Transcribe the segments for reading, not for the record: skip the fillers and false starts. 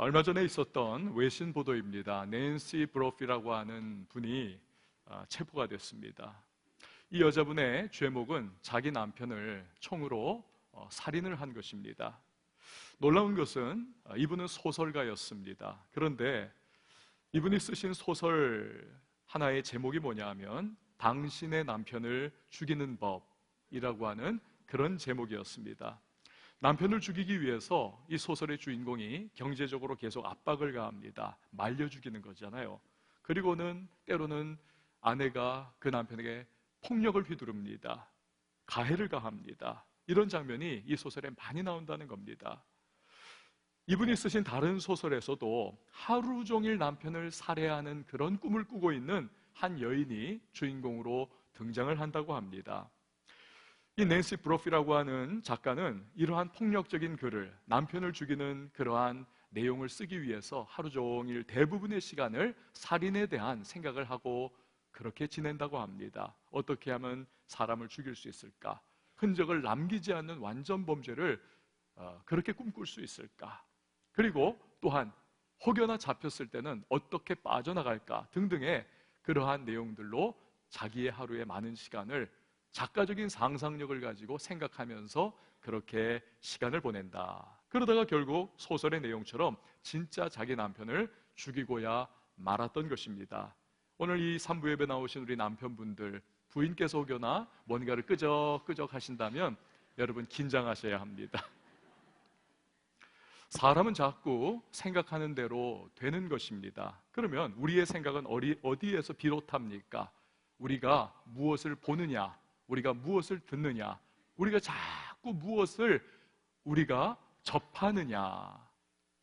얼마 전에 있었던 외신 보도입니다. 낸시 브로피라고 하는 분이 체포가 됐습니다. 이 여자분의 죄목은 자기 남편을 총으로 살인을 한 것입니다. 놀라운 것은 이분은 소설가였습니다. 그런데 이분이 쓰신 소설 하나의 제목이 뭐냐 하면 당신의 남편을 죽이는 법이라고 하는 그런 제목이었습니다. 남편을 죽이기 위해서 이 소설의 주인공이 경제적으로 계속 압박을 가합니다. 말려 죽이는 거잖아요. 그리고는 때로는 아내가 그 남편에게 폭력을 휘두릅니다. 가해를 가합니다. 이런 장면이 이 소설에 많이 나온다는 겁니다. 이분이 쓰신 다른 소설에서도 하루 종일 남편을 살해하는 그런 꿈을 꾸고 있는 한 여인이 주인공으로 등장을 한다고 합니다. 이 낸시 브로피라고 하는 작가는 이러한 폭력적인 글을, 남편을 죽이는 그러한 내용을 쓰기 위해서 하루 종일 대부분의 시간을 살인에 대한 생각을 하고 그렇게 지낸다고 합니다. 어떻게 하면 사람을 죽일 수 있을까? 흔적을 남기지 않는 완전 범죄를 그렇게 꿈꿀 수 있을까? 그리고 또한 혹여나 잡혔을 때는 어떻게 빠져나갈까? 등등의 그러한 내용들로 자기의 하루의 많은 시간을 작가적인 상상력을 가지고 생각하면서 그렇게 시간을 보낸다. 그러다가 결국 소설의 내용처럼 진짜 자기 남편을 죽이고야 말았던 것입니다. 오늘 이 3부 예배 나오신 우리 남편분들, 부인께서 혹여나 뭔가를 끄적끄적 하신다면 여러분 긴장하셔야 합니다. 사람은 자꾸 생각하는 대로 되는 것입니다. 그러면 우리의 생각은 어디에서 비롯합니까? 우리가 무엇을 보느냐, 우리가 무엇을 듣느냐, 우리가 자꾸 무엇을 우리가 접하느냐,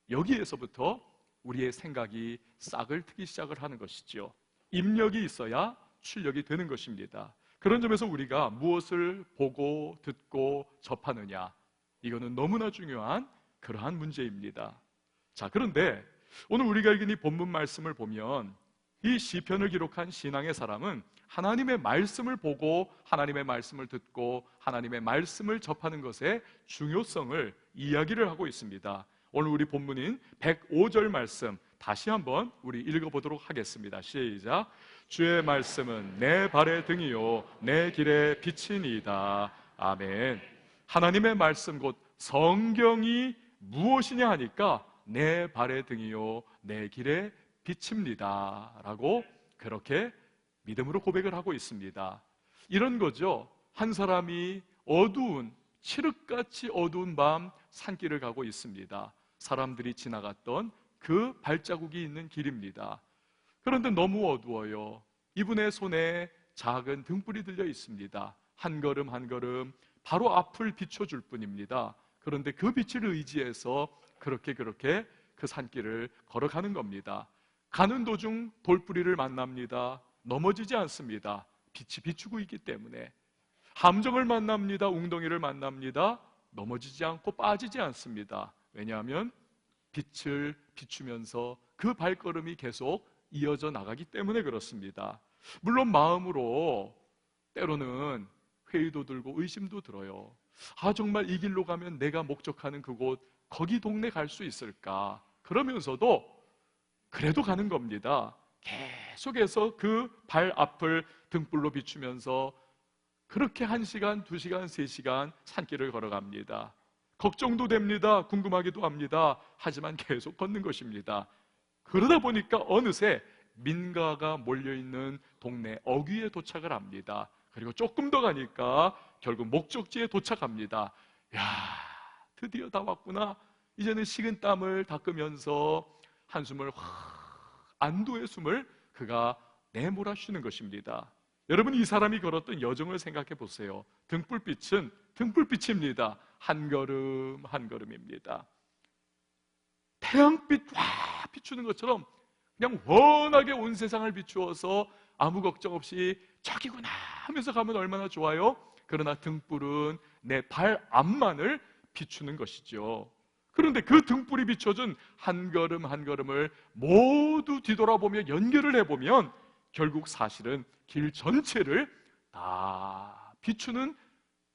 여기에서부터 우리의 생각이 싹을 트기 시작을 하는 것이죠. 입력이 있어야 출력이 되는 것입니다. 그런 점에서 우리가 무엇을 보고 듣고 접하느냐, 이거는 너무나 중요한 그러한 문제입니다. 자, 그런데 오늘 우리가 읽은 이 본문 말씀을 보면 이 시편을 기록한 신앙의 사람은 하나님의 말씀을 보고 하나님의 말씀을 듣고 하나님의 말씀을 접하는 것의 중요성을 이야기를 하고 있습니다. 오늘 우리 본문인 105절 말씀 다시 한번 우리 읽어보도록 하겠습니다. 시작. 주의 말씀은 내 발의 등이요 내 길의 빛이니이다. 아멘. 하나님의 말씀 곧 성경이 무엇이냐 하니까 내 발의 등이요 내 길의 빛입니다 라고 그렇게 믿음으로 고백을 하고 있습니다. 이런 거죠. 한 사람이 어두운, 칠흑같이 어두운 밤 산길을 가고 있습니다. 사람들이 지나갔던 그 발자국이 있는 길입니다. 그런데 너무 어두워요. 이분의 손에 작은 등불이 들려 있습니다. 한 걸음 한 걸음 바로 앞을 비춰줄 뿐입니다. 그런데 그 빛을 의지해서 그렇게 그 산길을 걸어가는 겁니다. 가는 도중 돌뿌리를 만납니다. 넘어지지 않습니다. 빛이 비추고 있기 때문에. 함정을 만납니다. 웅덩이를 만납니다. 넘어지지 않고 빠지지 않습니다. 왜냐하면 빛을 비추면서 그 발걸음이 계속 이어져 나가기 때문에 그렇습니다. 물론 마음으로 때로는 회의도 들고 의심도 들어요. 아, 정말 이 길로 가면 내가 목적하는 그곳, 거기 동네 갈 수 있을까? 그러면서도 그래도 가는 겁니다. 계속해서 그 발 앞을 등불로 비추면서 그렇게 1시간, 2시간, 3시간 산길을 걸어갑니다. 걱정도 됩니다. 궁금하기도 합니다. 하지만 계속 걷는 것입니다. 그러다 보니까 어느새 민가가 몰려있는 동네 어귀에 도착을 합니다. 그리고 조금 더 가니까 결국 목적지에 도착합니다. 야, 드디어 다 왔구나. 이제는 식은 땀을 닦으면서 한숨을 안도의 숨을 그가 내몰아 쉬는 것입니다. 여러분, 이 사람이 걸었던 여정을 생각해 보세요. 등불빛은 등불빛입니다. 한 걸음 한 걸음입니다. 태양빛 와 비추는 것처럼 그냥 원하게 온 세상을 비추어서 아무 걱정 없이 저기구나 하면서 가면 얼마나 좋아요? 그러나 등불은 내 발 앞만을 비추는 것이죠. 그런데 그 등불이 비춰준 한 걸음 한 걸음을 모두 뒤돌아보며 연결을 해보면 결국 사실은 길 전체를 다 비추는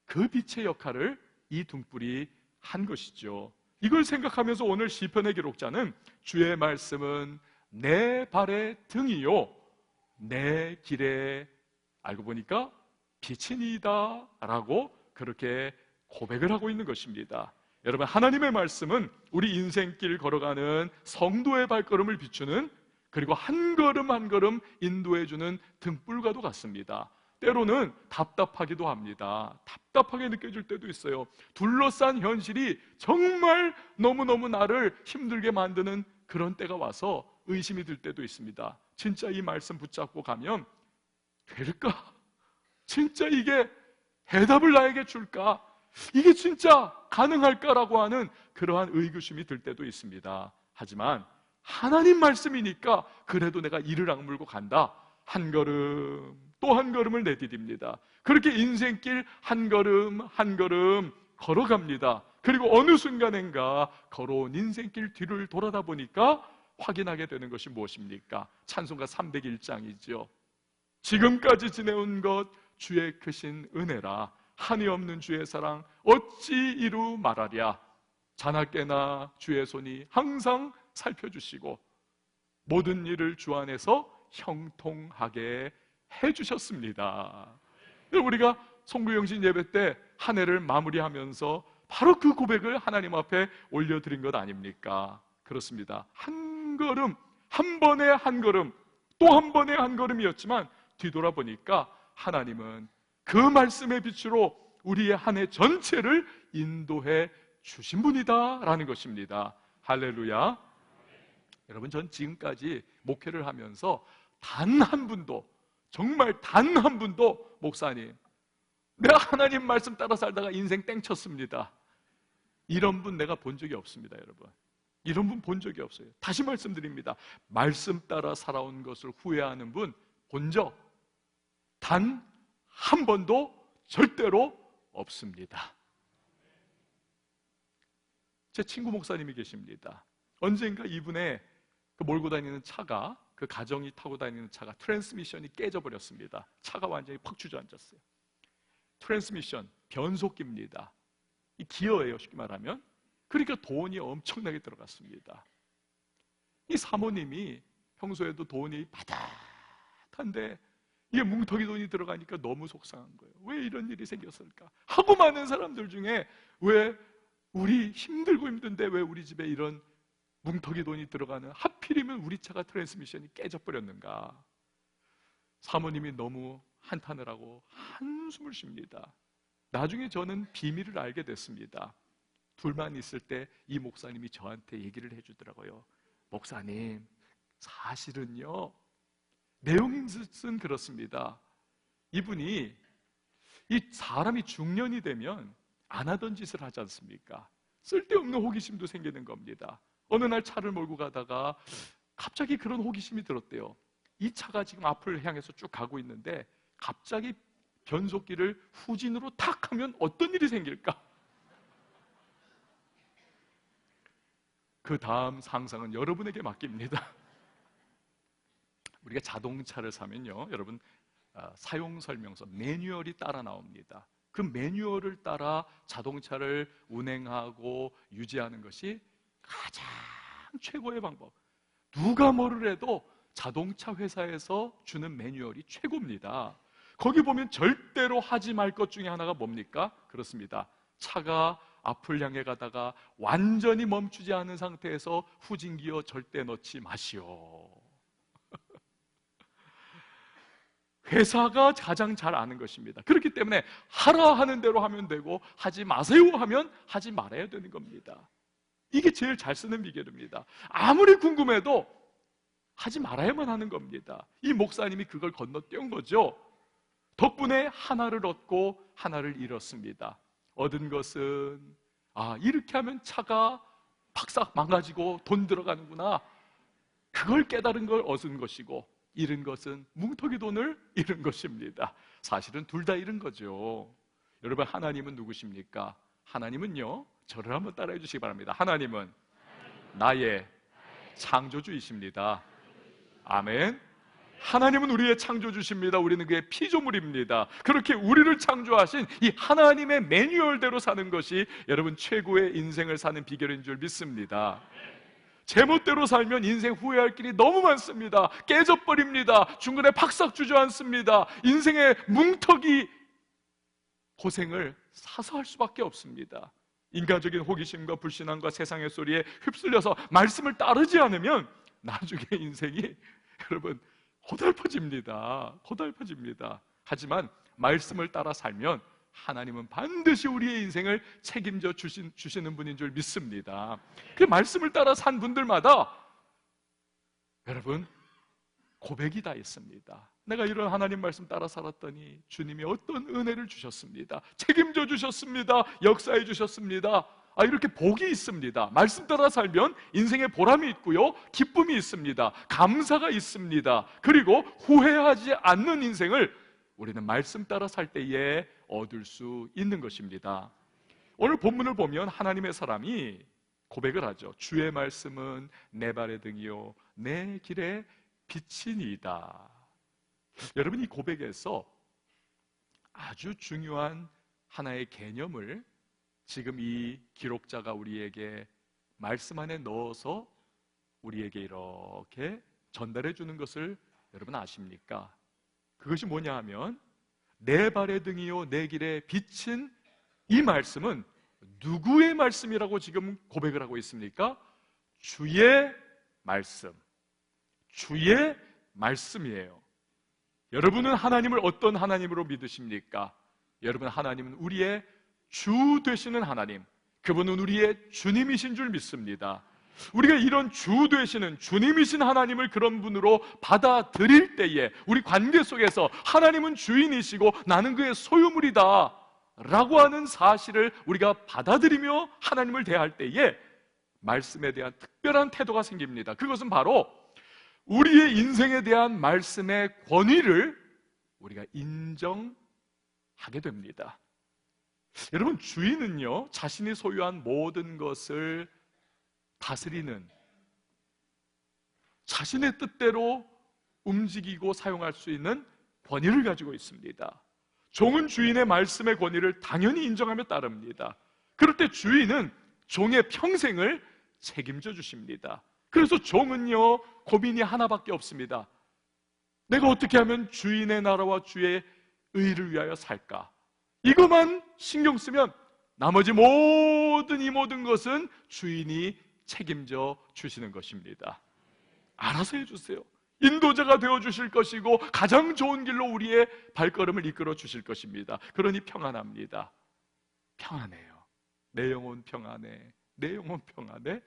그 빛의 역할을 이 등불이 한 것이죠. 이걸 생각하면서 오늘 시편의 기록자는 주의 말씀은 내 발의 등이요 내 길에 알고 보니까 빛이니이다 라고 그렇게 고백을 하고 있는 것입니다. 여러분, 하나님의 말씀은 우리 인생길 걸어가는 성도의 발걸음을 비추는, 그리고 한 걸음 한 걸음 인도해주는 등불과도 같습니다. 때로는 답답하기도 합니다. 답답하게 느껴질 때도 있어요. 둘러싼 현실이 정말 너무너무 나를 힘들게 만드는 그런 때가 와서 의심이 들 때도 있습니다. 진짜 이 말씀 붙잡고 가면 될까? 진짜 이게 해답을 나에게 줄까? 이게 진짜 가능할까라고 하는 그러한 의구심이 들 때도 있습니다. 하지만 하나님 말씀이니까 그래도 내가 이를 악물고 간다. 한 걸음 또 한 걸음을 내디딥니다. 그렇게 인생길 한 걸음 한 걸음 걸어갑니다. 그리고 어느 순간인가 걸어온 인생길 뒤를 돌아다 보니까 확인하게 되는 것이 무엇입니까? 찬송가 301장이죠. 지금까지 지내온 것 주의 크신 은혜라. 한이 없는 주의 사랑 어찌 이루 말하랴. 자나깨나 주의 손이 항상 살펴주시고 모든 일을 주 안에서 형통하게 해주셨습니다. 우리가 송구영신 예배 때 한 해를 마무리하면서 바로 그 고백을 하나님 앞에 올려드린 것 아닙니까? 그렇습니다. 한 걸음, 한 번의 한 걸음, 또 한 번의 한 걸음이었지만 뒤돌아보니까 하나님은 그 말씀의 빛으로 우리의 한 해 전체를 인도해 주신 분이다 라는 것입니다. 할렐루야. 여러분, 전 지금까지 목회를 하면서 단 한 분도, 정말 단 한 분도 목사님, 내가 하나님 말씀 따라 살다가 인생 땡쳤습니다, 이런 분 내가 본 적이 없습니다. 여러분, 이런 분 본 적이 없어요. 다시 말씀드립니다. 말씀 따라 살아온 것을 후회하는 분 본 적 단 한 번도 절대로 없습니다. 제 친구 목사님이 계십니다. 언젠가 이분의 그 몰고 다니는 차가, 그 가정이 타고 다니는 차가 트랜스미션이 깨져버렸습니다. 차가 완전히 팍 주저앉았어요. 트랜스미션, 변속기입니다. 이 기어예요, 쉽게 말하면. 그러니까 돈이 엄청나게 들어갔습니다. 이 사모님이 평소에도 돈이 바닥한데 이게 뭉텅이 돈이 들어가니까 너무 속상한 거예요. 왜 이런 일이 생겼을까? 하고 많은 사람들 중에 왜 우리 힘들고 힘든데 왜 우리 집에 이런 뭉텅이 돈이 들어가는, 하필이면 우리 차가 트랜스미션이 깨져버렸는가? 사모님이 너무 한탄을 하고 한숨을 쉽니다. 나중에 저는 비밀을 알게 됐습니다. 둘만 있을 때 이 목사님이 저한테 얘기를 해주더라고요. 목사님, 사실은요, 내용은 그렇습니다. 이분이, 이 사람이 중년이 되면 안 하던 짓을 하지 않습니까? 쓸데없는 호기심도 생기는 겁니다. 어느 날 차를 몰고 가다가 갑자기 그런 호기심이 들었대요. 이 차가 지금 앞을 향해서 쭉 가고 있는데 갑자기 변속기를 후진으로 탁 하면 어떤 일이 생길까? 그 다음 상상은 여러분에게 맡깁니다. 우리가 자동차를 사면요, 여러분, 사용설명서, 매뉴얼이 따라 나옵니다. 그 매뉴얼을 따라 자동차를 운행하고 유지하는 것이 가장 최고의 방법. 누가 뭐를 해도 자동차 회사에서 주는 매뉴얼이 최고입니다. 거기 보면 절대로 하지 말 것 중에 하나가 뭡니까? 그렇습니다. 차가 앞을 향해 가다가 완전히 멈추지 않은 상태에서 후진기어 절대 넣지 마시오. 회사가 가장 잘 아는 것입니다. 그렇기 때문에 하라 하는 대로 하면 되고 하지 마세요 하면 하지 말아야 되는 겁니다. 이게 제일 잘 쓰는 비결입니다. 아무리 궁금해도 하지 말아야만 하는 겁니다. 이 목사님이 그걸 건너뛴 거죠. 덕분에 하나를 얻고 하나를 잃었습니다. 얻은 것은, 이렇게 하면 차가 팍싹 망가지고 돈 들어가는구나, 그걸 깨달은 걸 얻은 것이고, 잃은 것은 뭉텅이 돈을 잃은 것입니다. 사실은 둘 다 잃은 거죠. 여러분, 하나님은 누구십니까? 하나님은요, 저를 한번 따라해 주시기 바랍니다. 하나님은 나의 창조주이십니다. 아멘. 하나님은 우리의 창조주십니다. 우리는 그의 피조물입니다. 그렇게 우리를 창조하신 이 하나님의 매뉴얼대로 사는 것이 여러분 최고의 인생을 사는 비결인 줄 믿습니다. 제멋대로 살면 인생 후회할 길이 너무 많습니다. 깨져버립니다. 중간에 박삭 주저앉습니다. 인생의 뭉텅이 고생을 사서 할 수밖에 없습니다. 인간적인 호기심과 불신앙과 세상의 소리에 휩쓸려서 말씀을 따르지 않으면 나중에 인생이 여러분 고달퍼집니다. 하지만 말씀을 따라 살면 하나님은 반드시 우리의 인생을 책임져 주시는 분인 줄 믿습니다. 그 말씀을 따라 산 분들마다 여러분 고백이 다 있습니다. 내가 이런 하나님 말씀 따라 살았더니 주님이 어떤 은혜를 주셨습니다. 책임져 주셨습니다. 역사해 주셨습니다. 이렇게 복이 있습니다. 말씀 따라 살면 인생의 보람이 있고요, 기쁨이 있습니다. 감사가 있습니다. 그리고 후회하지 않는 인생을 우리는 말씀 따라 살 때에 얻을 수 있는 것입니다. 오늘 본문을 보면 하나님의 사람이 고백을 하죠. 주의 말씀은 내 발의 등이요 내 길의 빛이니이다. 여러분, 이 고백에서 아주 중요한 하나의 개념을 지금 이 기록자가 우리에게 말씀 안에 넣어서 우리에게 이렇게 전달해 주는 것을 여러분 아십니까? 그것이 뭐냐 하면 내 발의 등이요 내 길의 빛인 이 말씀은 누구의 말씀이라고 지금 고백을 하고 있습니까? 주의 말씀, 주의 말씀이에요. 여러분은 하나님을 어떤 하나님으로 믿으십니까? 여러분, 하나님은 우리의 주 되시는 하나님, 그분은 우리의 주님이신 줄 믿습니다. 우리가 이런 주 되시는 주님이신 하나님을 그런 분으로 받아들일 때에 우리 관계 속에서 하나님은 주인이시고 나는 그의 소유물이다 라고 하는 사실을 우리가 받아들이며 하나님을 대할 때에 말씀에 대한 특별한 태도가 생깁니다. 그것은 바로 우리의 인생에 대한 말씀의 권위를 우리가 인정하게 됩니다. 여러분, 주인은요 자신이 소유한 모든 것을 다스리는, 자신의 뜻대로 움직이고 사용할 수 있는 권위를 가지고 있습니다. 종은 주인의 말씀의 권위를 당연히 인정하며 따릅니다. 그럴 때 주인은 종의 평생을 책임져 주십니다. 그래서 종은요 고민이 하나밖에 없습니다. 내가 어떻게 하면 주인의 나라와 주의 의를 위하여 살까? 이것만 신경 쓰면 나머지 모든 것은 주인이 책임져 주시는 것입니다. 알아서 해주세요. 인도자가 되어주실 것이고 가장 좋은 길로 우리의 발걸음을 이끌어 주실 것입니다. 그러니 평안합니다. 평안해요. 내 영혼 평안해. 내 영혼 평안해.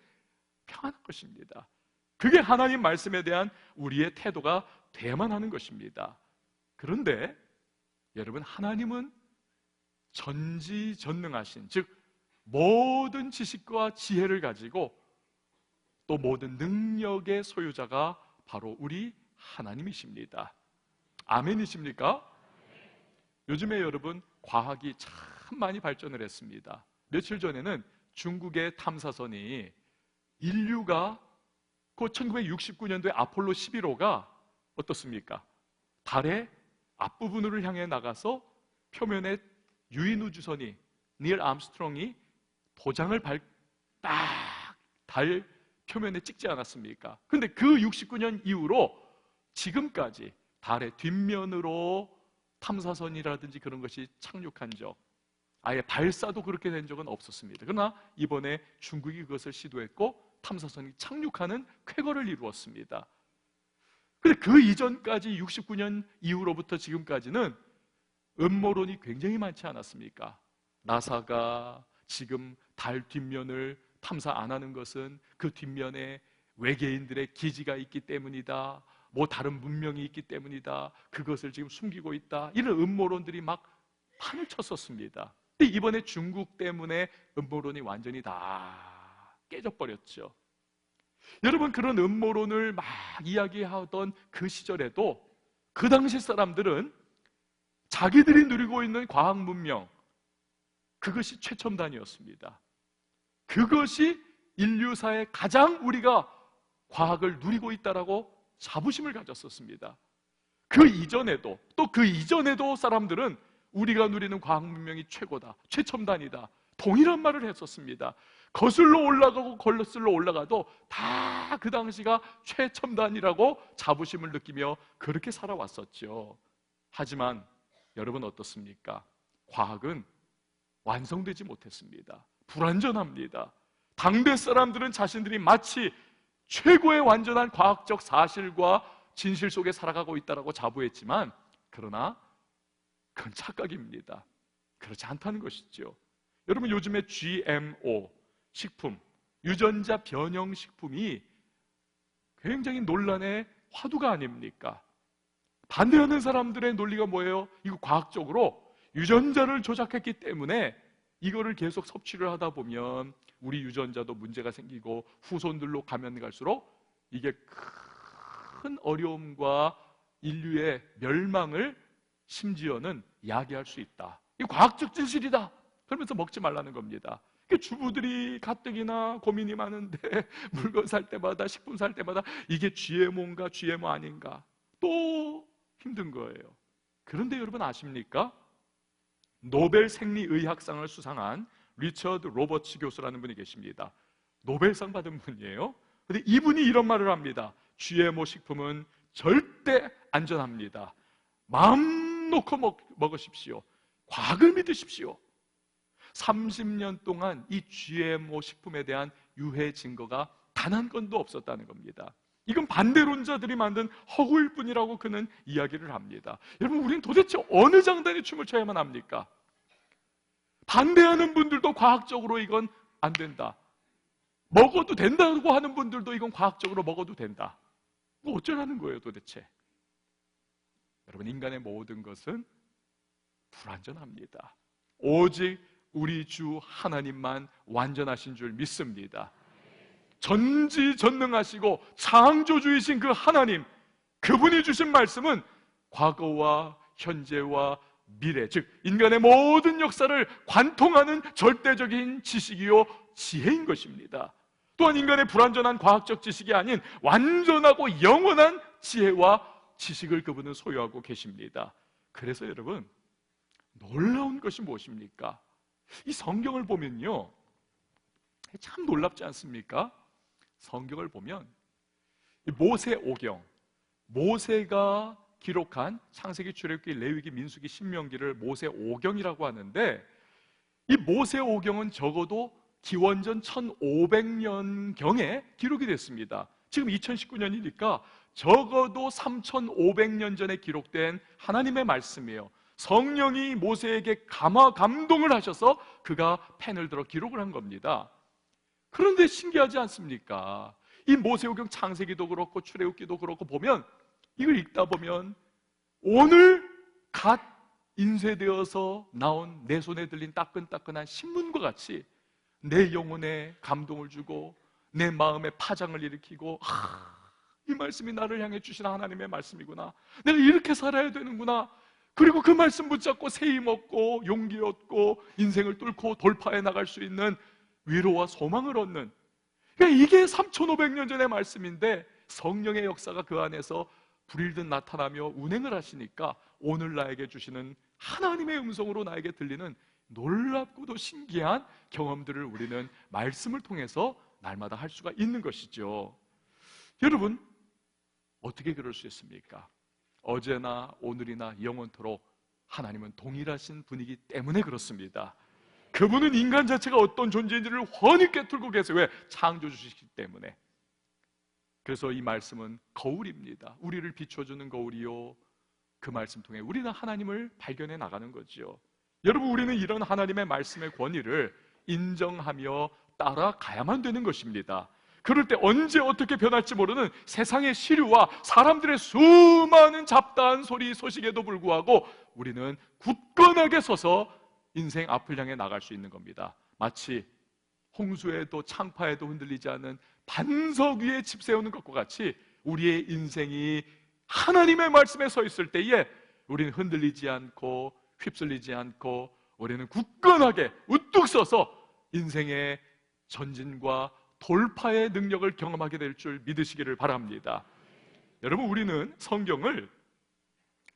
평안한 것입니다. 그게 하나님 말씀에 대한 우리의 태도가 돼야만 하는 것입니다. 그런데 여러분, 하나님은 전지전능하신, 즉 모든 지식과 지혜를 가지고 또 모든 능력의 소유자가 바로 우리 하나님이십니다. 아멘이십니까? 요즘에 여러분 과학이 참 많이 발전을 했습니다. 며칠 전에는 중국의 탐사선이 인류가 그 1969년도에 아폴로 11호가 어떻습니까? 달의 앞부분으로 향해 나가서 표면에 유인 우주선이 닐 암스트롱이 도장을 딱 달 표면에 찍지 않았습니까? 근데 그 69년 이후로 지금까지 달의 뒷면으로 탐사선이라든지 그런 것이 착륙한 적, 아예 발사도 그렇게 된 적은 없었습니다. 그러나 이번에 중국이 그것을 시도했고 탐사선이 착륙하는 쾌거를 이루었습니다. 그런데 그 이전까지 69년 이후로부터 지금까지는 음모론이 굉장히 많지 않았습니까? 나사가 지금 달 뒷면을 탐사 안 하는 것은 그 뒷면에 외계인들의 기지가 있기 때문이다, 뭐 다른 문명이 있기 때문이다, 그것을 지금 숨기고 있다, 이런 음모론들이 막 판을 쳤었습니다. 근데 이번에 중국 때문에 음모론이 완전히 다 깨져버렸죠. 여러분, 그런 음모론을 막 이야기하던 그 시절에도 그 당시 사람들은 자기들이 누리고 있는 과학 문명, 그것이 최첨단이었습니다. 그것이 인류사에 가장 우리가 과학을 누리고 있다라고 자부심을 가졌었습니다. 그 이전에도 또 그 이전에도 사람들은 우리가 누리는 과학 문명이 최고다, 최첨단이다, 동일한 말을 했었습니다. 거슬러 올라가고 거슬러 올라가도 다 그 당시가 최첨단이라고 자부심을 느끼며 그렇게 살아왔었죠. 하지만 여러분 어떻습니까? 과학은 완성되지 못했습니다. 불완전합니다. 당대 사람들은 자신들이 마치 최고의 완전한 과학적 사실과 진실 속에 살아가고 있다고 자부했지만, 그러나 그건 착각입니다. 그렇지 않다는 것이죠. 여러분, 요즘에 GMO 식품, 유전자 변형 식품이 굉장히 논란의 화두가 아닙니까? 반대하는 사람들의 논리가 뭐예요? 이거 과학적으로 유전자를 조작했기 때문에 이거를 계속 섭취를 하다 보면 우리 유전자도 문제가 생기고 후손들로 가면 갈수록 이게 큰 어려움과 인류의 멸망을 심지어는 야기할 수 있다. 이거 과학적 진실이다. 그러면서 먹지 말라는 겁니다. 주부들이 가뜩이나 고민이 많은데 물건 살 때마다, 식품 살 때마다 이게 GMO인가 GMO 아닌가 또 힘든 거예요. 그런데 여러분 아십니까? 노벨 생리의학상을 수상한 리처드 로버츠 교수라는 분이 계십니다. 노벨상 받은 분이에요. 근데 이분이 이런 말을 합니다. GMO 식품은 절대 안전합니다. 마음 놓고 먹으십시오. 과학을 믿으십시오. 30년 동안 이 GMO 식품에 대한 유해 증거가 단 한 건도 없었다는 겁니다. 이건 반대론자들이 만든 허구일 뿐이라고 그는 이야기를 합니다. 여러분, 우리는 도대체 어느 장단에 춤을 춰야만 합니까? 반대하는 분들도 과학적으로 이건 안 된다, 먹어도 된다고 하는 분들도 이건 과학적으로 먹어도 된다. 뭐 어쩌라는 거예요 도대체? 여러분, 인간의 모든 것은 불완전합니다. 오직 우리 주 하나님만 완전하신 줄 믿습니다. 전지전능하시고 창조주이신 그 하나님, 그분이 주신 말씀은 과거와 현재와 미래, 즉 인간의 모든 역사를 관통하는 절대적인 지식이요 지혜인 것입니다. 또한 인간의 불완전한 과학적 지식이 아닌 완전하고 영원한 지혜와 지식을 그분은 소유하고 계십니다. 그래서 여러분, 놀라운 것이 무엇입니까? 이 성경을 보면요, 참 놀랍지 않습니까? 성경을 보면 모세오경, 모세가 기록한 창세기, 출애굽기, 레위기, 민수기, 신명기를 모세오경이라고 하는데, 이 모세오경은 적어도 기원전 1500년경에 기록이 됐습니다. 지금 2019년이니까 적어도 3500년 전에 기록된 하나님의 말씀이에요. 성령이 모세에게 감동을 하셔서 그가 펜을 들어 기록을 한 겁니다. 그런데 신기하지 않습니까? 이 모세오경, 창세기도 그렇고 출애굽기도 그렇고 보면, 이걸 읽다 보면 오늘 갓 인쇄되어서 나온 내 손에 들린 따끈따끈한 신문과 같이 내 영혼에 감동을 주고 내 마음에 파장을 일으키고, 이 말씀이 나를 향해 주신 하나님의 말씀이구나, 내가 이렇게 살아야 되는구나, 그리고 그 말씀 붙잡고 새 힘 얻고 용기 얻고 인생을 뚫고 돌파해 나갈 수 있는 위로와 소망을 얻는, 그러니까 이게 3500년 전의 말씀인데 성령의 역사가 그 안에서 불일듯 나타나며 운행을 하시니까 오늘 나에게 주시는 하나님의 음성으로 나에게 들리는 놀랍고도 신기한 경험들을 우리는 말씀을 통해서 날마다 할 수가 있는 것이죠. 여러분, 어떻게 그럴 수 있습니까? 어제나 오늘이나 영원토록 하나님은 동일하신 분이기 때문에 그렇습니다. 그분은 인간 자체가 어떤 존재인지를 훤히 꿰뚫고 계세요. 왜? 창조주시기 때문에. 그래서 이 말씀은 거울입니다. 우리를 비춰주는 거울이요, 그 말씀 통해 우리는 하나님을 발견해 나가는 거죠. 여러분, 우리는 이런 하나님의 말씀의 권위를 인정하며 따라가야만 되는 것입니다. 그럴 때 언제 어떻게 변할지 모르는 세상의 시류와 사람들의 수많은 잡다한 소리 소식에도 불구하고 우리는 굳건하게 서서 인생 앞을 향해 나갈 수 있는 겁니다. 마치 홍수에도 창파에도 흔들리지 않는 반석 위에 집 세우는 것과 같이 우리의 인생이 하나님의 말씀에 서 있을 때에 우리는 흔들리지 않고 휩쓸리지 않고 우리는 굳건하게 우뚝 서서 인생의 전진과 돌파의 능력을 경험하게 될 줄 믿으시기를 바랍니다. 여러분, 우리는 성경을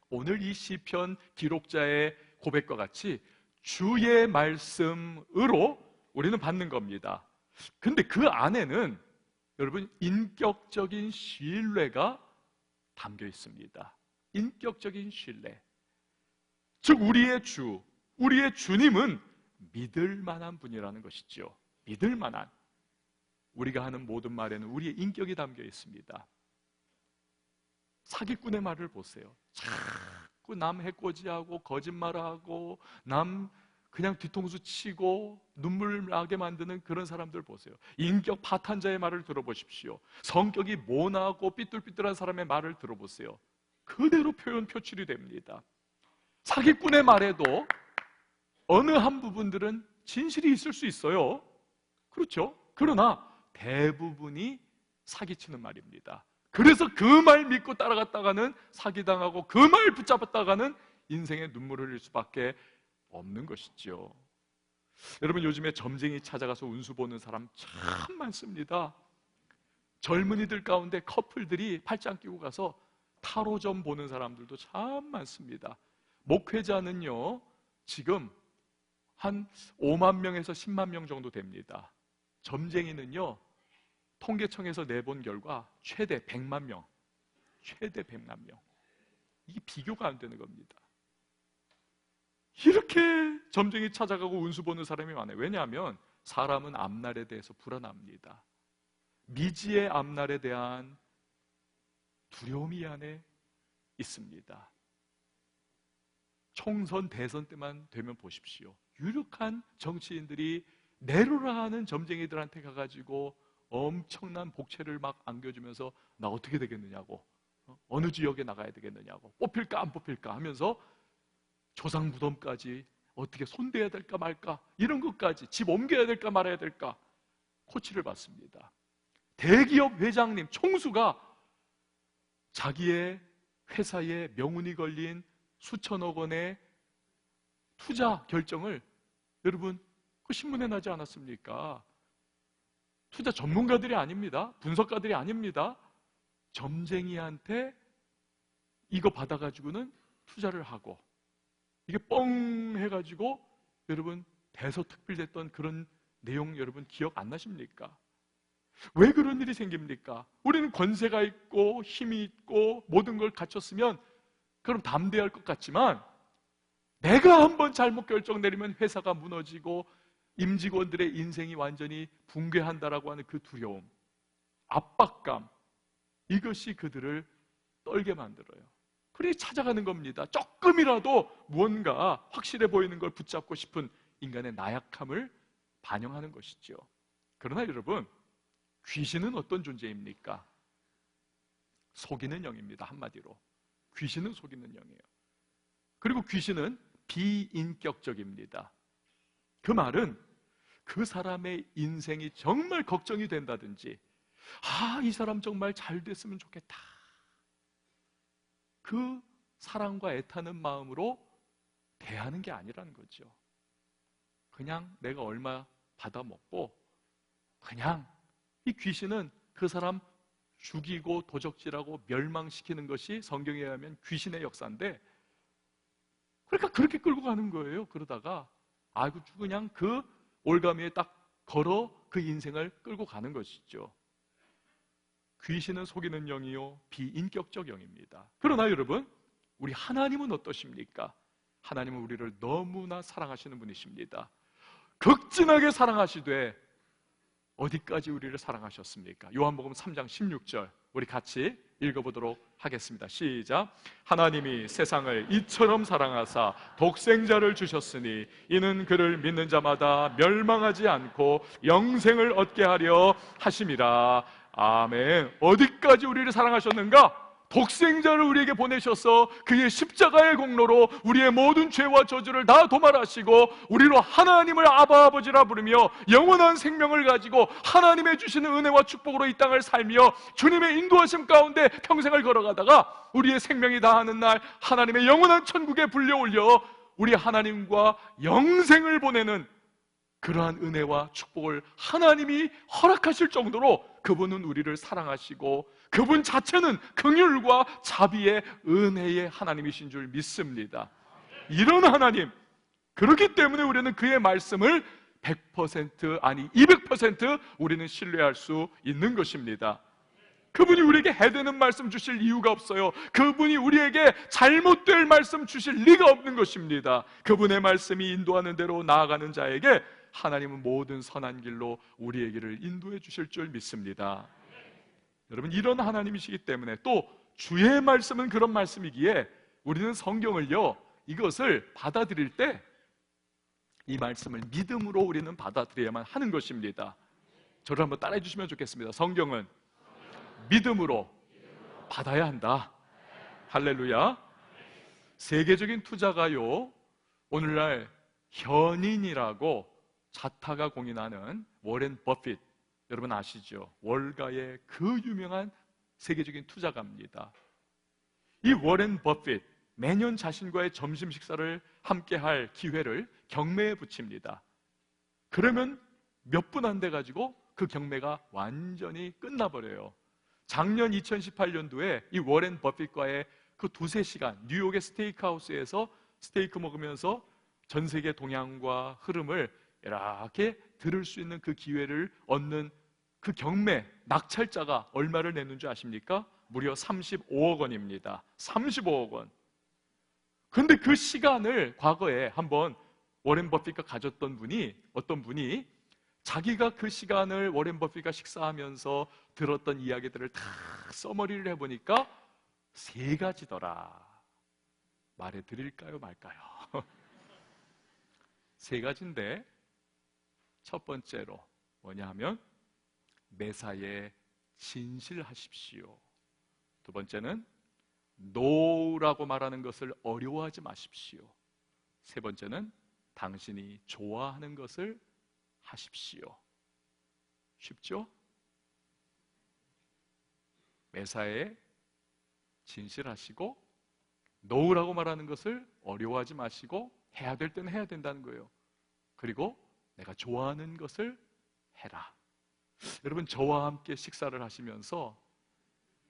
오늘 이 시편 기록자의 고백과 같이 주의 말씀으로 우리는 받는 겁니다. 근데 그 안에는 여러분 인격적인 신뢰가 담겨 있습니다. 인격적인 신뢰. 즉 우리의 주, 우리의 주님은 믿을 만한 분이라는 것이죠. 믿을 만한. 우리가 하는 모든 말에는 우리의 인격이 담겨 있습니다. 사기꾼의 말을 보세요. 자꾸 남 해코지하고 거짓말하고 남 그냥 뒤통수 치고 눈물 나게 만드는 그런 사람들 보세요. 인격 파탄자의 말을 들어보십시오. 성격이 모나고 삐뚤삐뚤한 사람의 말을 들어보세요. 그대로 표출이 됩니다. 사기꾼의 말에도 어느 한 부분들은 진실이 있을 수 있어요. 그렇죠? 그러나 대부분이 사기치는 말입니다. 그래서 그 말 믿고 따라갔다가는 사기당하고 그 말 붙잡았다가는 인생의 눈물을 흘릴 수밖에 없는 것이죠. 여러분 요즘에 점쟁이 찾아가서 운수 보는 사람 참 많습니다. 젊은이들 가운데 커플들이 팔짱 끼고 가서 타로점 보는 사람들도 참 많습니다. 목회자는요 지금 한 5만 명에서 10만 명 정도 됩니다. 점쟁이는요 통계청에서 내본 결과 최대 100만 명, 최대 100만 명. 이게 비교가 안 되는 겁니다. 이렇게 점쟁이 찾아가고 운수 보는 사람이 많아요. 왜냐하면 사람은 앞날에 대해서 불안합니다. 미지의 앞날에 대한 두려움이 안에 있습니다. 총선, 대선 때만 되면 보십시오. 유력한 정치인들이 내로라 하는 점쟁이들한테 가가지고 엄청난 복채를 막 안겨주면서 나 어떻게 되겠느냐고, 어느 지역에 나가야 되겠느냐고, 뽑힐까 안 뽑힐까 하면서 조상 무덤까지 어떻게 손대야 될까 말까 이런 것까지, 집 옮겨야 될까 말아야 될까 코치를 받습니다. 대기업 회장님, 총수가 자기의 회사에 명운이 걸린 수천억 원의 투자 결정을, 여러분 그 신문에 나지 않았습니까? 투자 전문가들이 아닙니다. 분석가들이 아닙니다. 점쟁이한테 이거 받아가지고는 투자를 하고, 이게 뻥 해가지고 여러분 대서특필됐던 그런 내용 여러분 기억 안 나십니까? 왜 그런 일이 생깁니까? 우리는 권세가 있고 힘이 있고 모든 걸 갖췄으면 그럼 담대할 것 같지만, 내가 한번 잘못 결정 내리면 회사가 무너지고 임직원들의 인생이 완전히 붕괴한다라고 하는 그 두려움, 압박감, 이것이 그들을 떨게 만들어요. 그래서 찾아가는 겁니다. 조금이라도 무언가 확실해 보이는 걸 붙잡고 싶은 인간의 나약함을 반영하는 것이죠. 그러나 여러분, 귀신은 어떤 존재입니까? 속이는 영입니다. 한마디로 귀신은 속이는 영이에요. 그리고 귀신은 비인격적입니다. 그 말은 그 사람의 인생이 정말 걱정이 된다든지, 이 사람 정말 잘 됐으면 좋겠다, 그 사랑과 애타는 마음으로 대하는 게 아니라는 거죠. 그냥 내가 얼마 받아먹고, 그냥 이 귀신은 그 사람 죽이고 도적질하고 멸망시키는 것이 성경에 의하면 귀신의 역사인데, 그러니까 그렇게 끌고 가는 거예요. 그러다가 그냥 그 올가미에 딱 걸어 그 인생을 끌고 가는 것이죠. 귀신은 속이는 영이요 비인격적 영입니다. 그러나 여러분, 우리 하나님은 어떠십니까? 하나님은 우리를 너무나 사랑하시는 분이십니다. 극진하게 사랑하시되 어디까지 우리를 사랑하셨습니까? 요한복음 3장 16절 우리 같이 읽어보도록 하겠습니다. 시작. 하나님이 세상을 이처럼 사랑하사 독생자를 주셨으니 이는 그를 믿는 자마다 멸망하지 않고 영생을 얻게 하려 하심이라. 아멘. 어디까지 우리를 사랑하셨는가? 독생자를 우리에게 보내셔서 그의 십자가의 공로로 우리의 모든 죄와 저주를 다 도말하시고 우리로 하나님을 아바 아버지라 부르며 영원한 생명을 가지고 하나님의 주시는 은혜와 축복으로 이 땅을 살며 주님의 인도하심 가운데 평생을 걸어가다가 우리의 생명이 다하는 날 하나님의 영원한 천국에 불려올려 우리 하나님과 영생을 보내는 그러한 은혜와 축복을 하나님이 허락하실 정도로 그분은 우리를 사랑하시고 그분 자체는 긍휼과 자비의 은혜의 하나님이신 줄 믿습니다. 이런 하나님, 그렇기 때문에 우리는 그의 말씀을 100% 아니 200% 우리는 신뢰할 수 있는 것입니다. 그분이 우리에게 해되는 말씀 주실 이유가 없어요. 그분이 우리에게 잘못될 말씀 주실 리가 없는 것입니다. 그분의 말씀이 인도하는 대로 나아가는 자에게 하나님은 모든 선한 길로 우리의 길을 인도해 주실 줄 믿습니다. 여러분, 이런 하나님이시기 때문에 또 주의 말씀은 그런 말씀이기에 우리는 성경을요, 이것을 받아들일 때 이 말씀을 믿음으로 우리는 받아들여야만 하는 것입니다. 저를 한번 따라해 주시면 좋겠습니다. 성경은 믿음으로 받아야 한다. 할렐루야. 세계적인 투자가요, 오늘날 현인이라고 자타가 공인하는 워렌 버핏, 여러분 아시죠? 월가의 그 유명한 세계적인 투자가입니다. 이 워렌 버핏, 매년 자신과의 점심 식사를 함께 할 기회를 경매에 붙입니다. 그러면 몇 분 안 돼 가지고 그 경매가 완전히 끝나버려요. 작년 2018년도에 이 워렌 버핏과의 그 두세 시간 뉴욕의 스테이크하우스에서 스테이크 먹으면서 전 세계 동향과 흐름을 이렇게 들을 수 있는 그 기회를 얻는 그 경매 낙찰자가 얼마를 냈는 줄 아십니까? 무려 35억 원입니다. 35억 원. 그런데 그 시간을 과거에 한번 워렌 버핏과 가졌던 분이, 어떤 분이 자기가 그 시간을 워렌 버핏과 식사하면서 들었던 이야기들을 다 서머리를 해보니까 세 가지더라. 말해 드릴까요, 말까요? 세 가지인데, 첫 번째로 뭐냐 하면 매사에 진실하십시오. 두 번째는 no라고 말하는 것을 어려워하지 마십시오. 세 번째는 당신이 좋아하는 것을 하십시오. 쉽죠? 매사에 진실하시고 no라고 말하는 것을 어려워하지 마시고 해야 될 때는 해야 된다는 거예요. 그리고 내가 좋아하는 것을 해라. 여러분, 저와 함께 식사를 하시면서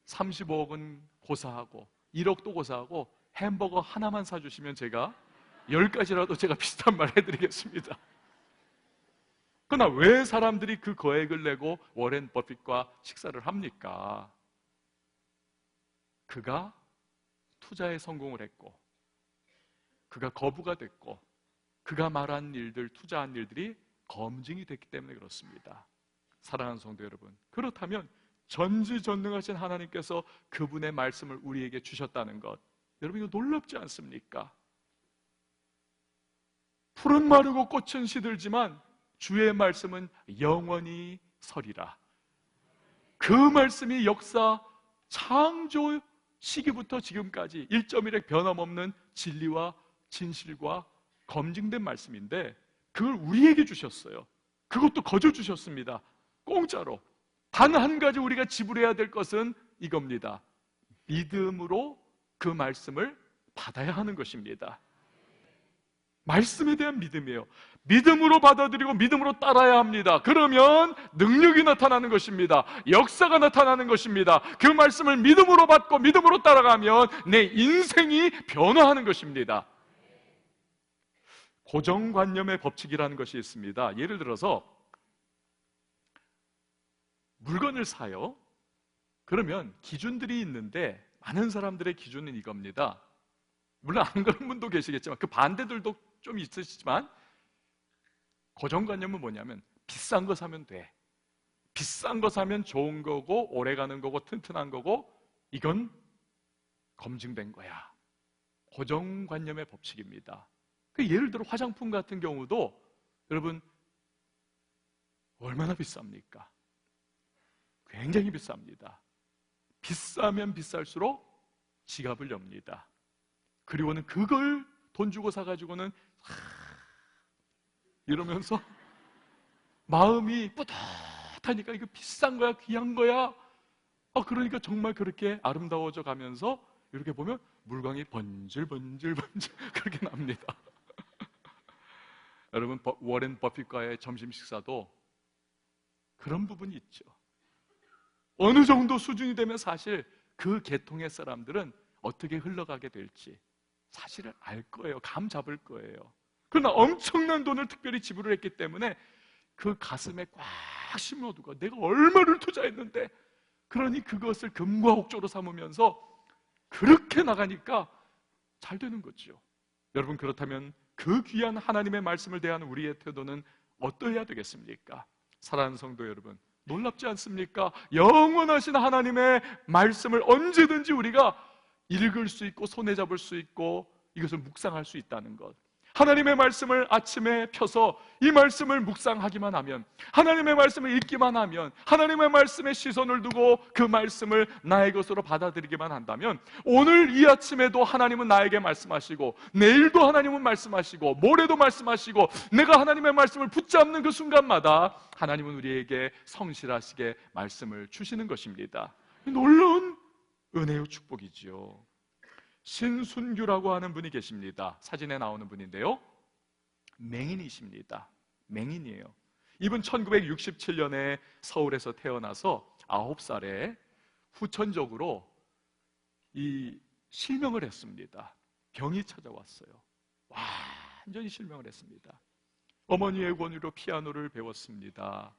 35억은 고사하고 1억도 고사하고 햄버거 하나만 사주시면 제가 10가지라도 제가 비슷한 말 해드리겠습니다. 그러나 왜 사람들이 그 거액을 내고 워렌 버핏과 식사를 합니까? 그가 투자에 성공을 했고, 그가 거부가 됐고, 그가 말한 일들, 투자한 일들이 검증이 됐기 때문에 그렇습니다. 사랑하는 성도 여러분, 그렇다면 전지전능하신 하나님께서 그분의 말씀을 우리에게 주셨다는 것, 여러분 이거 놀랍지 않습니까? 풀은 마르고 꽃은 시들지만 주의 말씀은 영원히 서리라. 그 말씀이 역사 창조 시기부터 지금까지 1.1획 변함없는 진리와 진실과 검증된 말씀인데 그걸 우리에게 주셨어요. 그것도 거저 주셨습니다. 공짜로. 단 한 가지 우리가 지불해야 될 것은 이겁니다. 믿음으로 그 말씀을 받아야 하는 것입니다. 말씀에 대한 믿음이에요. 믿음으로 받아들이고 믿음으로 따라야 합니다. 그러면 능력이 나타나는 것입니다. 역사가 나타나는 것입니다. 그 말씀을 믿음으로 받고 믿음으로 따라가면 내 인생이 변화하는 것입니다. 고정관념의 법칙이라는 것이 있습니다. 예를 들어서 물건을 사요. 그러면 기준들이 있는데 많은 사람들의 기준은 이겁니다. 물론 안 그런 분도 계시겠지만 그 반대들도 좀 있으시지만 고정관념은 뭐냐면 비싼 거 사면 돼. 비싼 거 사면 좋은 거고 오래가는 거고 튼튼한 거고 이건 검증된 거야. 고정관념의 법칙입니다. 예를 들어 화장품 같은 경우도 여러분 얼마나 비쌉니까? 굉장히 비쌉니다. 비싸면 비쌀수록 지갑을 엽니다. 그리고는 그걸 돈 주고 사가지고는 이러면서 마음이 뿌듯하니까 이거 비싼 거야, 귀한 거야. 그러니까 정말 그렇게 아름다워져 가면서 이렇게 보면 물광이 번질번질 그렇게 납니다. 여러분, 워렌 버핏과의 점심 식사도 그런 부분이 있죠. 어느 정도 수준이 되면 사실 그 계통의 사람들은 어떻게 흘러가게 될지 사실을 알 거예요. 감 잡을 거예요. 그러나 엄청난 돈을 특별히 지불을 했기 때문에 그 가슴에 꽉 심어두고 내가 얼마를 투자했는데, 그러니 그것을 금과 옥조로 삼으면서 그렇게 나가니까 잘 되는 거죠. 여러분, 그렇다면 그 귀한 하나님의 말씀을 대하는 우리의 태도는 어떠해야 되겠습니까? 사랑하는 성도 여러분, 놀랍지 않습니까? 영원하신 하나님의 말씀을 언제든지 우리가 읽을 수 있고 손에 잡을 수 있고 이것을 묵상할 수 있다는 것. 하나님의 말씀을 아침에 펴서 이 말씀을 묵상하기만 하면, 하나님의 말씀을 읽기만 하면, 하나님의 말씀에 시선을 두고 그 말씀을 나의 것으로 받아들이기만 한다면, 오늘 이 아침에도 하나님은 나에게 말씀하시고, 내일도 하나님은 말씀하시고, 모레도 말씀하시고, 내가 하나님의 말씀을 붙잡는 그 순간마다 하나님은 우리에게 성실하시게 말씀을 주시는 것입니다. 놀라운 은혜의 축복이지요. 신순규라고 하는 분이 계십니다. 사진에 나오는 분인데요, 맹인이십니다. 맹인이에요. 이분 1967년에 서울에서 태어나서 9살에 후천적으로 실명을 했습니다. 병이 찾아왔어요. 완전히 실명을 했습니다. 어머니의 권유로 피아노를 배웠습니다.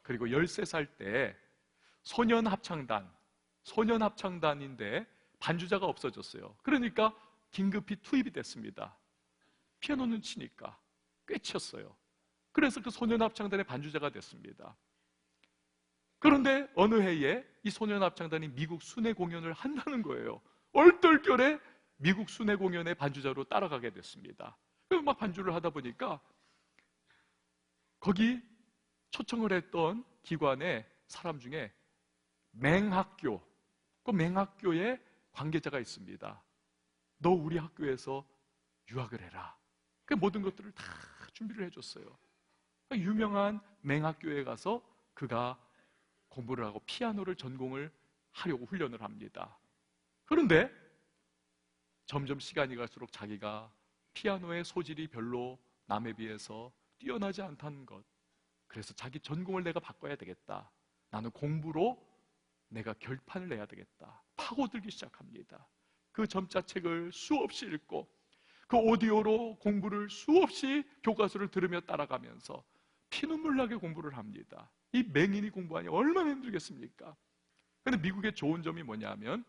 그리고 13살 때 소년합창단인데 반주자가 없어졌어요. 그러니까 긴급히 투입이 됐습니다. 피아노는 치니까 꽤 쳤어요. 그래서 그 소년합창단의 반주자가 됐습니다. 그런데 어느 해에 이 소년합창단이 미국 순회 공연을 한다는 거예요. 얼떨결에 미국 순회 공연의 반주자로 따라가게 됐습니다. 그래서 막 반주를 하다 보니까 거기 초청을 했던 기관의 사람 중에 그 맹학교에 관계자가 있습니다. 너 우리 학교에서 유학을 해라. 그 모든 것들을 다 준비를 해줬어요. 유명한 맹학교에 가서 그가 공부를 하고 피아노를 전공을 하려고 훈련을 합니다. 그런데 점점 시간이 갈수록 자기가 피아노의 소질이 별로 남에 비해서 뛰어나지 않다는 것, 그래서 자기 전공을 내가 바꿔야 되겠다, 나는 공부로 내가 결판을 내야 되겠다, 파고들기 시작합니다. 그 점자책을 수없이 읽고 그 오디오로 공부를 수없이 교과서를 들으며 따라가면서 피눈물 나게 공부를 합니다. 이 맹인이 공부하니 얼마나 힘들겠습니까? 그런데 미국의 좋은 점이 뭐냐면,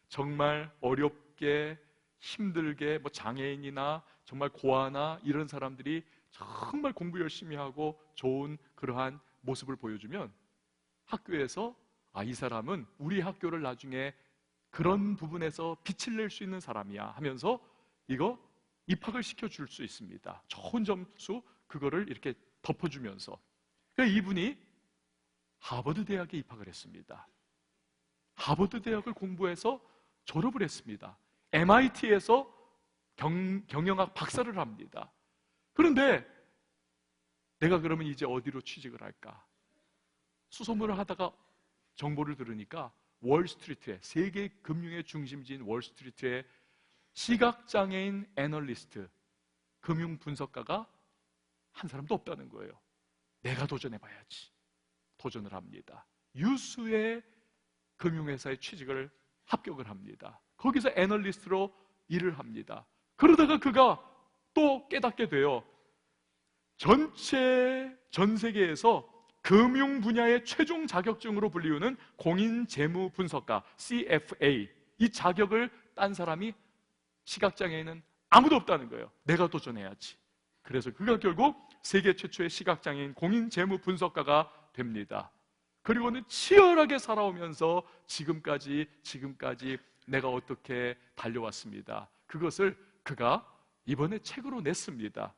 정말 어렵게 힘들게 장애인이나 정말 고아나 이런 사람들이 정말 공부 열심히 하고 좋은 그러한 모습을 보여주면 학교에서 이 사람은 우리 학교를 나중에 그런 부분에서 빛을 낼 수 있는 사람이야 하면서 이거 입학을 시켜줄 수 있습니다. 좋은 점수 그거를 이렇게 덮어주면서. 그러니까 이분이 하버드 대학에 입학을 했습니다. 하버드 대학을 공부해서 졸업을 했습니다. MIT에서 경영학 박사를 합니다. 그런데 내가 그러면 이제 어디로 취직을 할까? 수소문을 하다가 정보를 들으니까 월스트리트에, 세계 금융의 중심지인 월스트리트에 시각장애인 애널리스트, 금융 분석가가 한 사람도 없다는 거예요. 내가 도전해봐야지. 도전을 합니다. 유수의 금융회사에 취직을 합격을 합니다. 거기서 애널리스트로 일을 합니다. 그러다가 그가 또 깨닫게 돼요. 전 세계에서 금융 분야의 최종 자격증으로 불리우는 공인재무분석가 CFA, 이 자격을 딴 사람이 시각장애인은 아무도 없다는 거예요. 내가 도전해야지. 그래서 그가 결국 세계 최초의 시각장애인 공인재무분석가가 됩니다. 그리고는 치열하게 살아오면서 지금까지 내가 어떻게 달려왔습니다. 그것을 그가 이번에 책으로 냈습니다.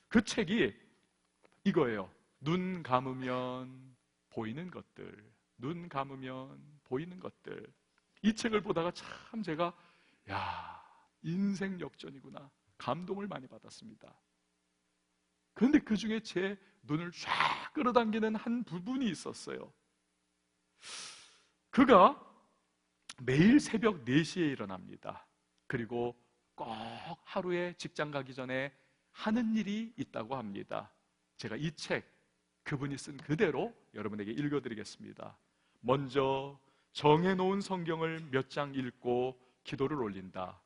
그 책이 이거예요. 눈 감으면 보이는 것들. 눈 감으면 보이는 것들. 이 책을 보다가 참 제가 인생 역전이구나, 감동을 많이 받았습니다. 그런데 그 중에 제 눈을 쫙 끌어당기는 한 부분이 있었어요. 그가 매일 새벽 4시에 일어납니다. 그리고 꼭 하루에 직장 가기 전에 하는 일이 있다고 합니다. 제가 이 책, 그분이 쓴 그대로 여러분에게 읽어드리겠습니다. 먼저 정해놓은 성경을 몇 장 읽고 기도를 올린다.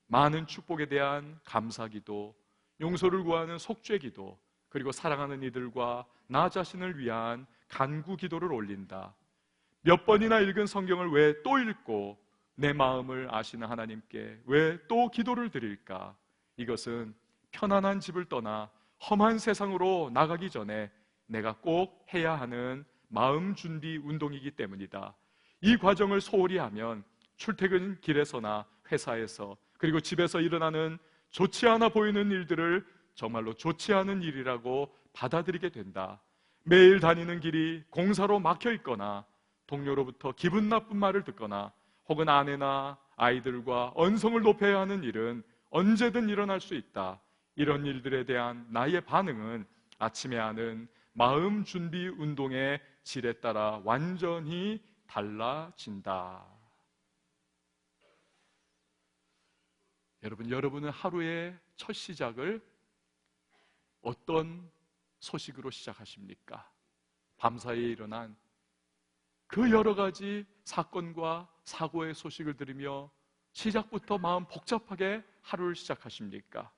많은 축복에 대한 감사기도, 용서를 구하는 속죄기도, 그리고 사랑하는 이들과 나 자신을 위한 간구기도를 올린다. 몇 번이나 읽은 성경을 왜 또 읽고 내 마음을 아시는 하나님께 왜 또 기도를 드릴까? 이것은 편안한 집을 떠나 험한 세상으로 나가기 전에 내가 꼭 해야 하는 마음 준비 운동이기 때문이다. 이 과정을 소홀히 하면 출퇴근 길에서나 회사에서 그리고 집에서 일어나는 좋지 않아 보이는 일들을 정말로 좋지 않은 일이라고 받아들이게 된다. 매일 다니는 길이 공사로 막혀 있거나 동료로부터 기분 나쁜 말을 듣거나 혹은 아내나 아이들과 언성을 높여야 하는 일은 언제든 일어날 수 있다. 이런 일들에 대한 나의 반응은 아침에 하는 마음 준비 운동의 질에 따라 완전히 달라진다. 여러분은 하루의 첫 시작을 어떤 소식으로 시작하십니까? 밤사이에 일어난 그 여러 가지 사건과 사고의 소식을 들으며 시작부터 마음 복잡하게 하루를 시작하십니까?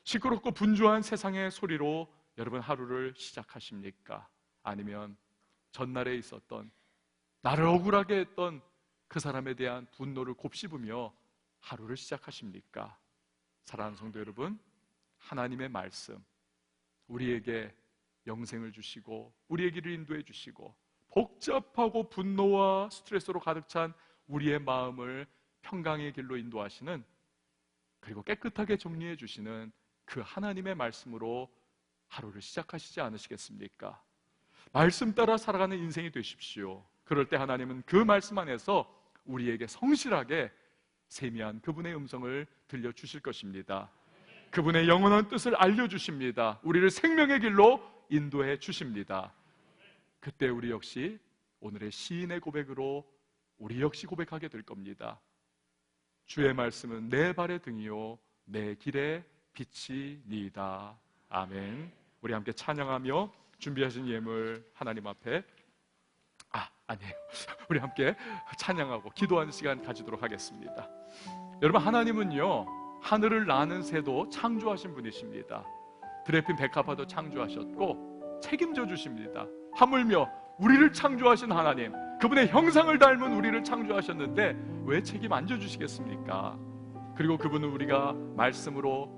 시끄럽고 분주한 세상의 소리로 여러분 하루를 시작하십니까? 아니면 전날에 있었던 나를 억울하게 했던 그 사람에 대한 분노를 곱씹으며 하루를 시작하십니까? 사랑하는 성도 여러분, 하나님의 말씀, 우리에게 영생을 주시고 우리의 길을 인도해 주시고 복잡하고 분노와 스트레스로 가득 찬 우리의 마음을 평강의 길로 인도하시는, 그리고 깨끗하게 정리해 주시는 그 하나님의 말씀으로 하루를 시작하시지 않으시겠습니까? 말씀 따라 살아가는 인생이 되십시오. 그럴 때 하나님은 그 말씀 안에서 우리에게 성실하게 세미한 그분의 음성을 들려주실 것입니다. 그분의 영원한 뜻을 알려주십니다. 우리를 생명의 길로 인도해 주십니다. 그때 우리 역시 오늘의 시인의 고백으로 우리 역시 고백하게 될 겁니다. 주의 말씀은 내 발의 등이요 내 길의 빛이니이다. 아멘. 우리 함께 찬양하며 준비하신 예물 하나님 앞에 아니에요. 우리 함께 찬양하고 기도하는 시간 가지도록 하겠습니다. 여러분, 하나님은요 하늘을 나는 새도 창조하신 분이십니다. 드레핀 백합화도 창조하셨고 책임져 주십니다. 하물며 우리를 창조하신 하나님, 그분의 형상을 닮은 우리를 창조하셨는데 왜 책임 안 져주시겠습니까? 그리고 그분은 우리가 말씀으로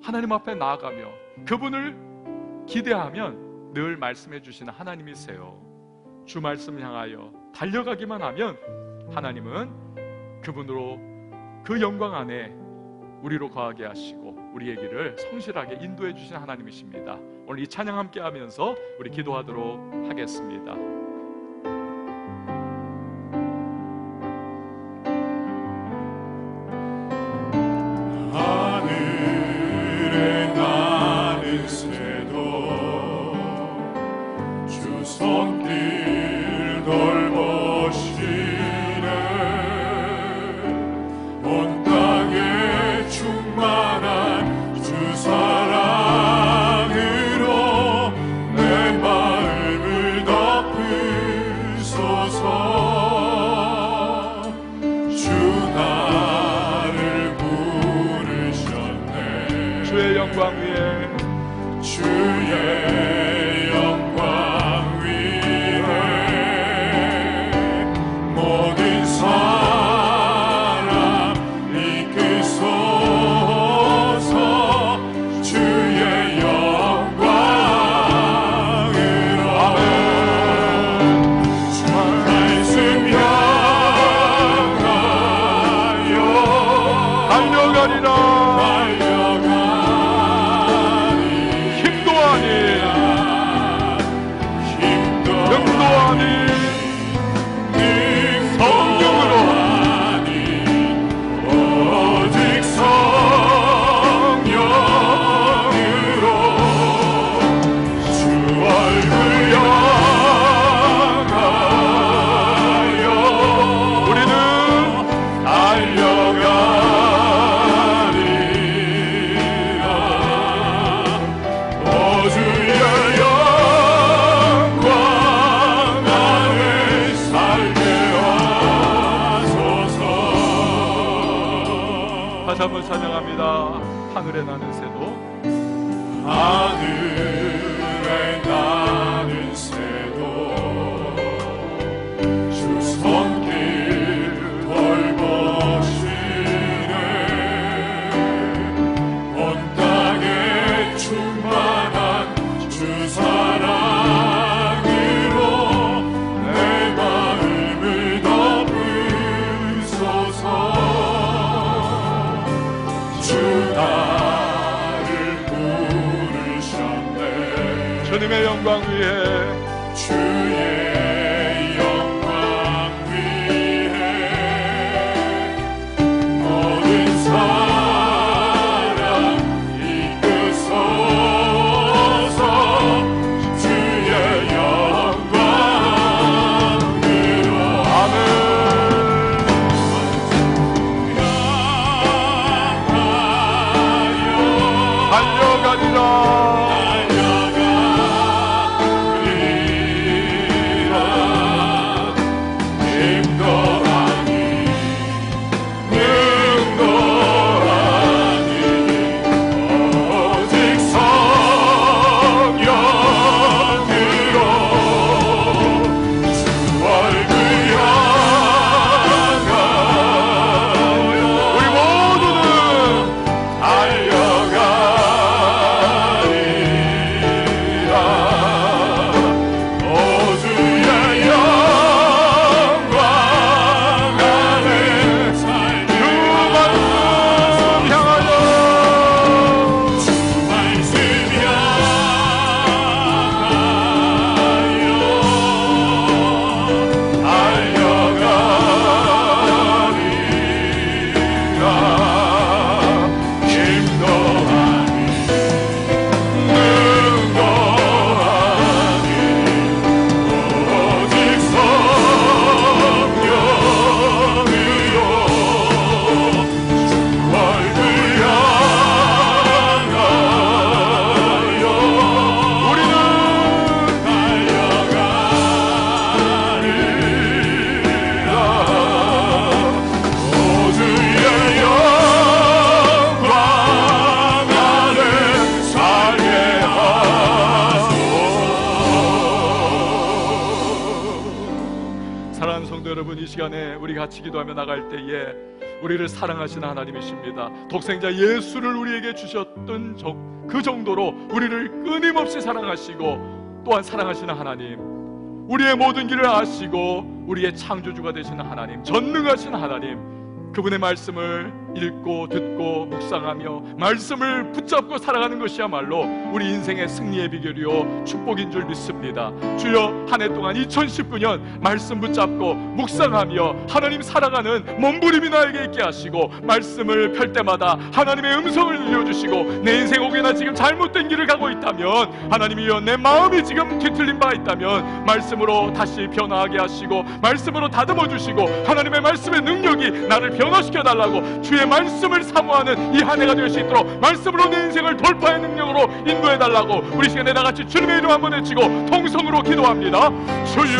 하나님 앞에 나아가며 그분을 기대하면 늘 말씀해 주시는 하나님이세요. 주 말씀 향하여 달려가기만 하면 하나님은 그분으로 그 영광 안에 우리로 거하게 하시고 우리의 길을 성실하게 인도해 주시는 하나님이십니다. 오늘 이 찬양 함께 하면서 우리 기도하도록 하겠습니다. 하늘에 나는 새도 주 손길 돌보시네. 온 땅에 충만한 주 사랑으로 내 마음을 덮으시네. 한번 찬양합니다. 하늘에 나는 새도 하늘에 나는 새도 주 손길 돌보시네. 온 땅에 충만한 주 사랑으로 내 마음을 덮으소서. 주 나를 부르셨네. 주님의 영광 위에 주의 영광 위에 모든 사랑 이끄소서. 주의 영광으로 아멘. 달려가리라. 여러분, 이 시간에 우리 같이 기도하며 나갈 때에 우리를 사랑하시는 하나님이십니다. 독생자 예수를 우리에게 주셨던 그 정도로 우리를 끊임없이 사랑하시고 또한 사랑하시는 하나님, 우리의 모든 길을 아시고 우리의 창조주가 되시는 하나님, 전능하신 하나님, 그분의 말씀을 읽고 듣고 묵상하며 말씀을 붙잡고 살아가는 것이야말로 우리 인생의 승리의 비결이요 축복인 줄 믿습니다. 주여, 한 해 동안 2019년 말씀 붙잡고 묵상하며 하나님 살아가는 몸부림이 나에게 있게 하시고, 말씀을 펼 때마다 하나님의 음성을 들려주시고, 내 인생 혹여나 지금 잘못된 길을 가고 있다면 하나님이여, 내 마음이 지금 뒤틀린 바 있다면 말씀으로 다시 변화하게 하시고 말씀으로 다듬어 주시고, 하나님의 말씀의 능력이 나를 변화시켜 달라고, 주의 말씀을 사모하는 이 한 해가 될 수 있도록 말씀으로 내 인생을 돌파의 능력으로 인도해 달라고 우리 시간에 다 같이 주님의 이름 한번 외치고 통성으로 기도합니다. 주여,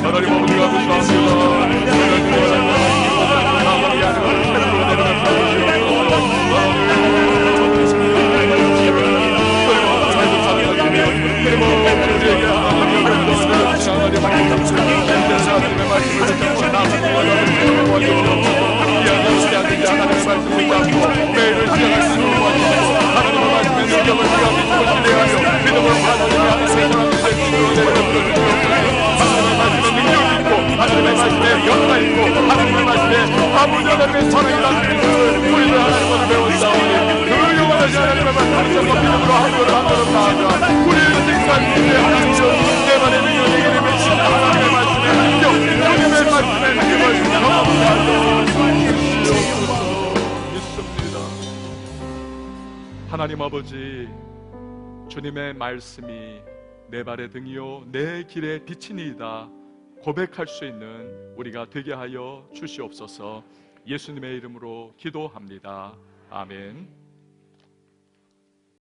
하나님 아버지 하나님의 말씀에 영광 있고 하나님의 말씀에 아버지 하나님의 사랑이라는 것을 우리들 하나님을 배웠사오니, 그 영원하신 하나님의 말씀을 잡고 믿음으로 하루를 만들어 나아가 우리의 인생 삶에 하나님이여, 내 말의 능력에게 맺힌 하나님의 말씀의 능력, 주님의 말씀의 능력을 경험하게 하여 주시옵소서. 믿습니다. 하나님 아버지, 주님의 말씀이 내 발의 등이요 내 길의 빛이니이다 고백할 수 있는 우리가 되게 하여 주시옵소서. 예수님의 이름으로 기도합니다. 아멘.